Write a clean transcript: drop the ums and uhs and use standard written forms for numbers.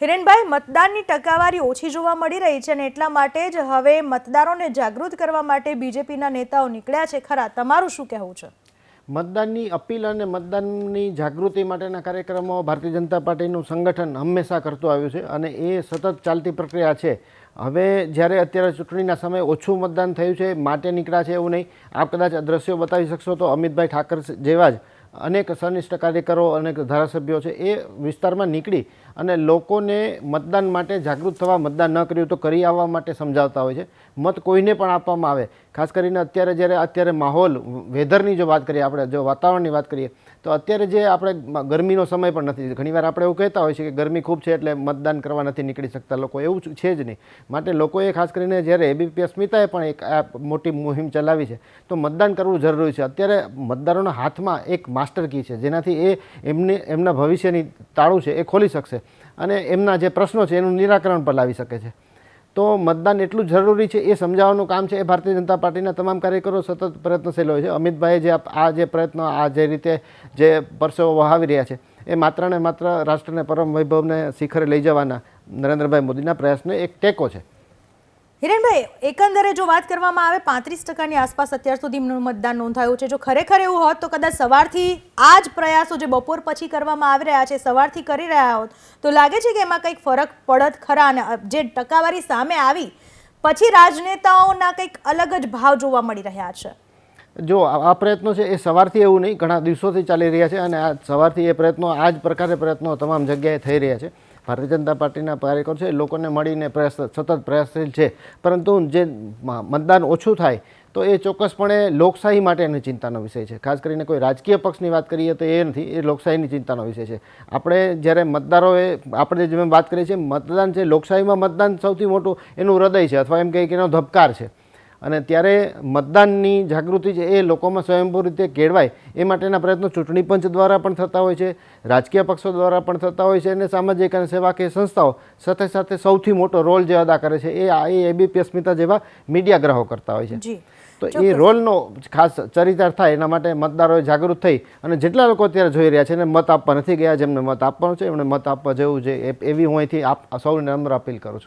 હિરેનભાઈ, મતદાનની ટકાવારી ઓછી જોવા મળી રહી છે અને એટલા માટે જ હવે મતદારોને જાગૃત કરવા માટે બીજેપીના નેતાઓ નીકળ્યા છે ખરા. તમારું શું કહેવું છે? મતદાનની અપીલ અને મતદાનની જાગૃતિ માટેના કાર્યક્રમો ભારતીય જનતા પાર્ટીનું સંગઠન હંમેશા કરતું આવ્યું છે અને એ સતત ચાલતી પ્રક્રિયા છે. હવે જ્યારે અત્યારે ચૂંટણીના સમયે ઓછું મતદાન થયું છે માટે નીકળ્યા છે એવું નહીં. આપ કદાચ દ્રશ્યો બતાવી શકશો તો અમિતભાઈ ઠાકર જેવા જ અનેક સનિષ્ઠ કાર્યકરો, અનેક ધારાસભ્યો છે એ વિસ્તારમાં નીકળી અને લોકોને મતદાન માટે જાગૃત થવા, મતદાન ન કર્યું તો કરી આવવા માટે સમજાવતા હોય છે. મત કોઈને પણ આપવામાં આવે, ખાસ કરીને અત્યારે માહોલ, વેધરની જો વાત કરીએ, આપણે જો વાતાવરણની વાત કરીએ તો અત્યારે જે આપણે ગરમીનો સમય પણ નથી. ઘણીવાર આપણે એવું કહેતા હોય છે કે ગરમી ખૂબ છે એટલે મતદાન કરવા નથી નીકળી શકતા લોકો, એવું છે જ નહીં. માટે લોકોએ ખાસ કરીને જ્યારે એબીપી અસ્મિતાએ પણ એક આ મોટી મુહિમ ચલાવી છે તો મતદાન કરવું જરૂરી છે. અત્યારે મતદારોના હાથમાં એક માસ્ટર કી છે જેનાથી એ એમના ભવિષ્યની તાળું છે એ ખોલી શકશે અને એમના જે પ્રશ્નો છે એનું નિરાકરણ પર લાવી શકે છે. તો મતદાન એટલું જરૂરી છે એ સમજાવવાનું કામ છે એ ભારતીય જનતા પાર્ટીના તમામ કાર્યકરો સતત પ્રયત્નશીલ હોય છે. અમિતભાઈએ જે પ્રયત્નો, આ જે રીતે જે પરસેવો વહાવી રહ્યા છે એ માત્ર ને માત્ર રાષ્ટ્રને પરમ વૈભવને શિખરે લઈ જવાના નરેન્દ્રભાઈ મોદીના પ્રયાસનો એક ટેકો છે. હિરેનભાઈ, એકંદરે જો વાત કરવામાં આવે 35%ની આસપાસ અત્યાર સુધી મતદાન નોંધાયું છે. જો ખરેખર એવું હોત તો કદાચ સવારથી આ જ પ્રયાસો જે બપોર પછી કરવામાં આવી રહ્યા છે, સવારથી કરી રહ્યા હોત તો લાગે છે કે એમાં કંઈક ફરક પડત ખરા? અને જે ટકાવારી સામે આવી પછી રાજનેતાઓના કંઈક અલગ જ ભાવ જોવા મળી રહ્યા છે. જો આ પ્રયત્નો છે એ સવારથી એવું નહીં, ઘણા દિવસોથી ચાલી રહ્યા છે અને આ સવારથી એ પ્રયત્નો, આ જ પ્રકારે પ્રયત્નો તમામ જગ્યાએ થઈ રહ્યા છે. ભારતીય જનતા પાર્ટીના કાર્યકરો છે એ લોકોને મળીને સતત પ્રયાસશીલ છે. પરંતુ જે મતદાન ઓછું થાય તો એ ચોક્કસપણે લોકશાહી માટેની ચિંતાનો વિષય છે. ખાસ કરીને કોઈ રાજકીય પક્ષની વાત કરીએ તો એ નથી, એ લોકશાહીની ચિંતાનો વિષય છે. આપણે જ્યારે મતદારોએ, આપણે જેમ વાત કરીએ છીએ, મતદાન છે, લોકશાહીમાં મતદાન સૌથી મોટું એનું હૃદય છે અથવા એમ કહીએ કે એનો ધબકાર છે. અને ત્યારે મતદાનની જાગૃતિ છે એ લોકોમાં સ્વયંભૂ રીતે કેળવાય એ માટેના પ્રયત્નો ચૂંટણી પંચ દ્વારા પણ થતા હોય છે, રાજકીય પક્ષો દ્વારા પણ થતા હોય છે અને સામાજિક અને સેવાકીય સંસ્થાઓ સાથે સાથે સૌથી મોટો રોલ જે અદા કરે છે એ એબીપી અસ્મિતા જેવા મીડિયાગ્રાહકો કરતા હોય છે. તો એ રોલનો ખાસ ચરિતાર્થ થાય એના માટે મતદારોએ જાગૃત થઈ અને જેટલા લોકો અત્યારે જોઈ રહ્યા છે એને મત આપવા નથી ગયા, જેમને મત આપવાનો છે એમણે મત આપવા જવું છે, એવી હું અહીંથી સૌને નમ્ર અપીલ કરું છું.